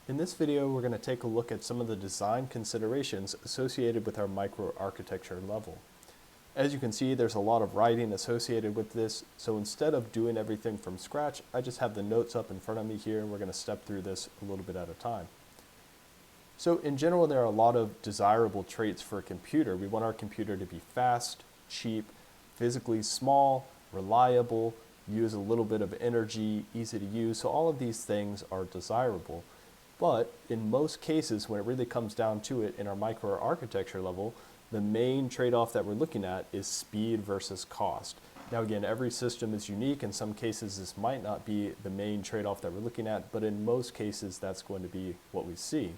In this video, we're going to take a look at some of the design considerations associated with our microarchitecture level. As you can see, there's a lot of writing associated with this, so instead of doing everything from scratch, I just have the notes up in front of me here, and we're going to step through this a little bit at a time. So in general, there are a lot of desirable traits for a computer. We want our computer to be fast, cheap, physically small, reliable, use a little bit of energy, easy to use, so all of these things are desirable. But in most cases, when it really comes down to it in our microarchitecture level, the main trade-off that we're looking at is speed versus cost. Now again, every system is unique. In some cases, this might not be the main trade-off that we're looking at, but in most cases, that's going to be what we see.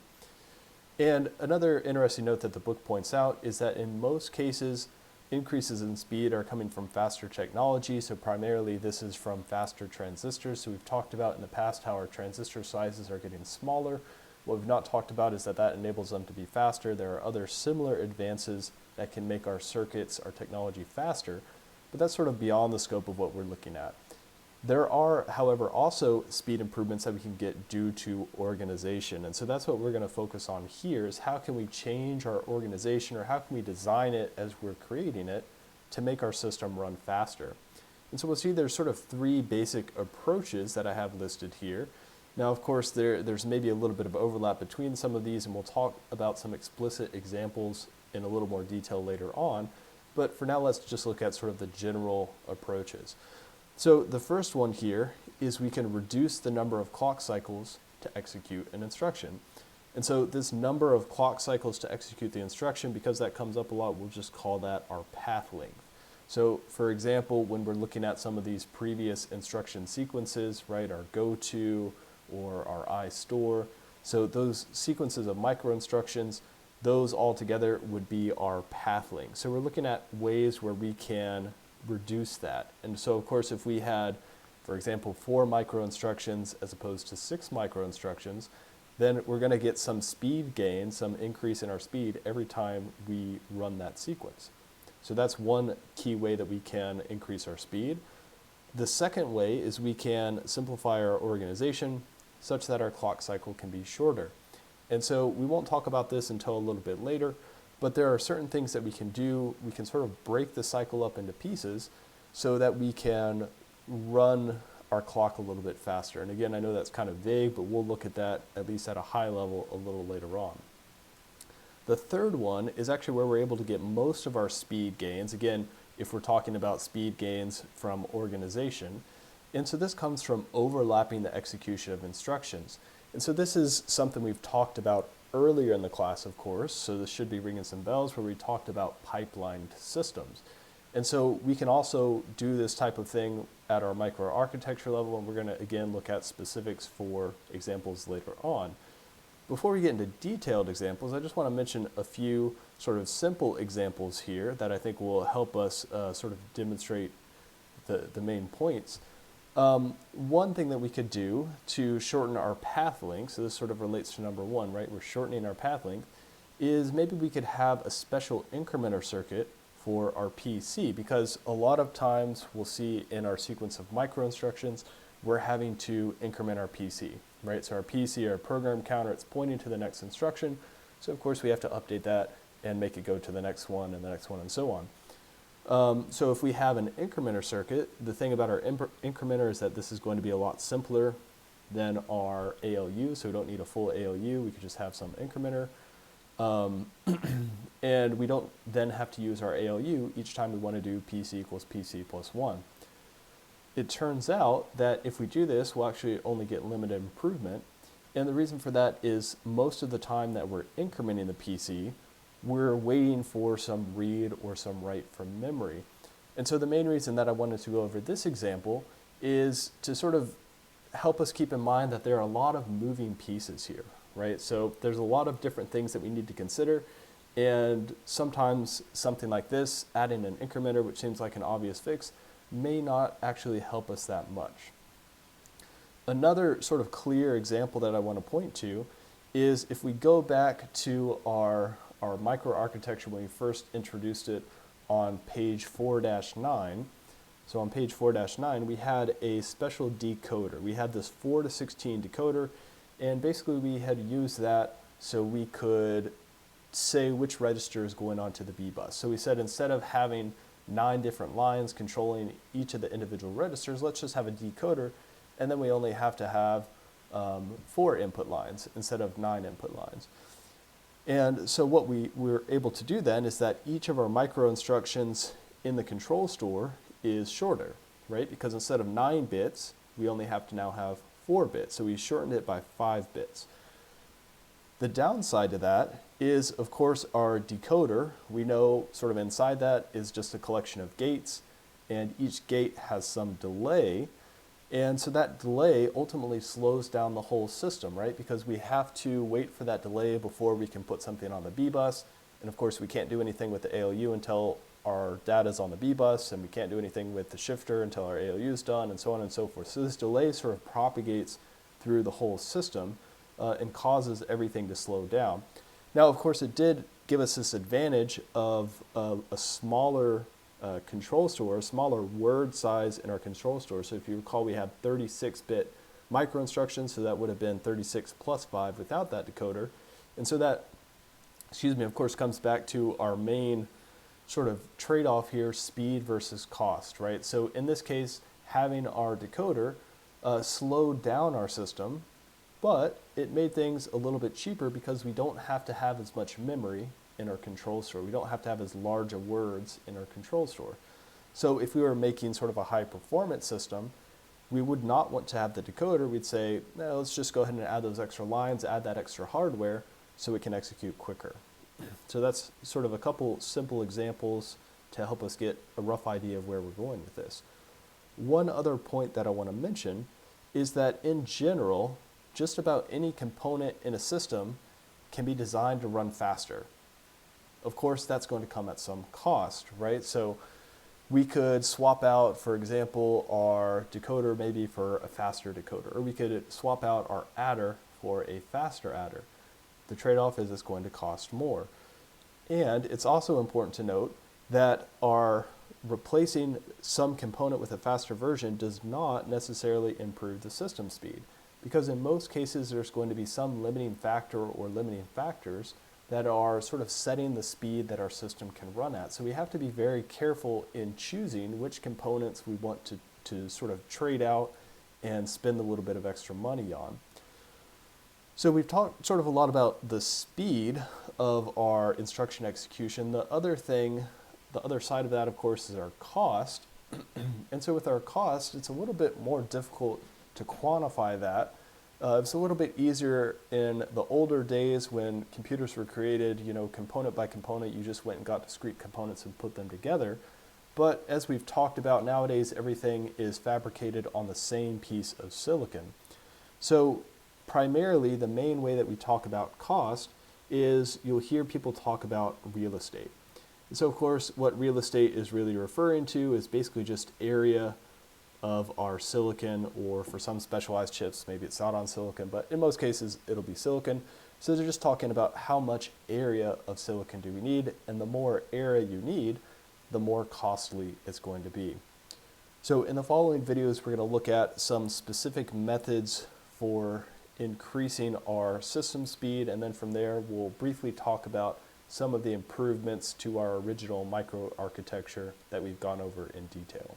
And another interesting note that the book points out is that in most cases, increases in speed are coming from faster technology. So primarily this is from faster transistors. So we've talked about in the past how our transistor sizes are getting smaller. What we've not talked about is that that enables them to be faster. There are other similar advances that can make our circuits, our technology faster, but that's sort of beyond the scope of what we're looking at. There are, however, also speed improvements that we can get due to organization. And so that's what we're going to focus on here is how can we change our organization, or how can we design it as we're creating it to make our system run faster. And so we'll see there's sort of three basic approaches that I have listed here. Now, of course, there's maybe a little bit of overlap between some of these, and we'll talk about some explicit examples in a little more detail later on. But for now, let's just look at sort of the general approaches. So the first one here is we can reduce the number of clock cycles to execute an instruction. And so this number of clock cycles to execute the instruction, because that comes up a lot, we'll just call that our path length. So for example, when we're looking at some of these previous instruction sequences, right, our goto or our iStore, so those sequences of micro instructions, those all together would be our path length. So we're looking at ways where we can reduce that. And so of course, if we had, for example, 4 micro instructions as opposed to 6 micro instructions, then we're going to get some speed gain, some increase in our speed every time we run that sequence. So that's one key way that we can increase our speed. The second way is we can simplify our organization such that our clock cycle can be shorter. And so we won't talk about this until a little bit later, but there are certain things that we can do. We can sort of break the cycle up into pieces so that we can run our clock a little bit faster. And again, I know that's kind of vague, but we'll look at that at least at a high level a little later on. The third one is actually where we're able to get most of our speed gains. Again, if we're talking about speed gains from organization. And so this comes from overlapping the execution of instructions. And so this is something we've talked about earlier in the class, of course, so this should be ringing some bells, where we talked about pipelined systems. And so we can also do this type of thing at our microarchitecture level, and we're going to again look at specifics for examples later on. Before we get into detailed examples, I just want to mention a few sort of simple examples here that I think will help us sort of demonstrate the main points. One thing that we could do to shorten our path length, so this sort of relates to number one, right? We're shortening our path length, is maybe we could have a special incrementer circuit for our PC, because a lot of times we'll see in our sequence of micro instructions, we're having to increment our PC, right? So our PC, our program counter, it's pointing to the next instruction. So of course we have to update that and make it go to the next one and the next one and so on. So if we have an incrementer circuit, the thing about our incrementer is that this is going to be a lot simpler than our ALU, so we don't need a full ALU, we could just have some incrementer. And we don't then have to use our ALU each time we want to do PC equals PC plus 1. It turns out that if we do this, we'll actually only get limited improvement, and the reason for that is most of the time that we're incrementing the PC, we're waiting for some read or some write from memory. And so the main reason that I wanted to go over this example is to sort of help us keep in mind that there are a lot of moving pieces here, right? So there's a lot of different things that we need to consider, and sometimes something like this, adding an incrementer, which seems like an obvious fix, may not actually help us that much. Another sort of clear example that I want to point to is if we go back to our microarchitecture when we first introduced it on page 4-9. So on page 4-9, we had a special decoder. We had this 4 to 16 decoder, And basically we had used that so we could say which register is going onto the B bus. So we said instead of having 9 different lines controlling each of the individual registers, let's just have a decoder, and then we only have to have 4 input lines instead of 9 input lines. And so what we were able to do then is that each of our micro instructions in the control store is shorter, right? Because instead of 9 bits, we only have to now have 4 bits. So we shortened it by 5 bits. The downside to that is, of course, our decoder. We know sort of inside that is just a collection of gates, and each gate has some delay. And so that delay ultimately slows down the whole system, right? Because we have to wait for that delay before we can put something on the B bus. And of course, we can't do anything with the ALU until our data is on the B bus, and we can't do anything with the shifter until our ALU is done, and so on and so forth. So this delay sort of propagates through the whole system and causes everything to slow down. Now, of course, it did give us this advantage of a smaller control store, a smaller word size in our control store. So if you recall, we had 36-bit micro instructions, so that would have been 36 plus 5 without that decoder. And so that, of course, comes back to our main sort of trade-off here, speed versus cost, right? So in this case, having our decoder slowed down our system, but it made things a little bit cheaper because we don't have to have as much memory in our control store. We don't have to have as large of words in our control store. So if we were making sort of a high performance system, we would not want to have the decoder. We'd say, no, let's just go ahead and add those extra lines, add that extra hardware so we can execute quicker. So that's sort of a couple simple examples to help us get a rough idea of where we're going with this. One other point that I want to mention is that in general, just about any component in a system can be designed to run faster. Of course, that's going to come at some cost, right? So we could swap out, for example, our decoder maybe for a faster decoder, or we could swap out our adder for a faster adder. The trade-off is it's going to cost more. And it's also important to note that our replacing some component with a faster version does not necessarily improve the system speed, because in most cases there's going to be some limiting factor or limiting factors that are sort of setting the speed that our system can run at. So we have to be very careful in choosing which components we want to sort of trade out and spend a little bit of extra money on. So we've talked sort of a lot about the speed of our instruction execution. The other side of that, of course, is our cost. And so with our cost, it's a little bit more difficult to quantify that. It's a little bit easier in the older days when computers were created, component by component. You just went and got discrete components and put them together. But as we've talked about nowadays, everything is fabricated on the same piece of silicon. So primarily, the main way that we talk about cost is you'll hear people talk about real estate. And so of course, what real estate is really referring to is basically just area of our silicon, or for some specialized chips, maybe it's not on silicon, but in most cases, it'll be silicon. So they're just talking about how much area of silicon do we need, and the more area you need, the more costly it's going to be. So in the following videos, we're going to look at some specific methods for increasing our system speed, and then from there, we'll briefly talk about some of the improvements to our original microarchitecture that we've gone over in detail.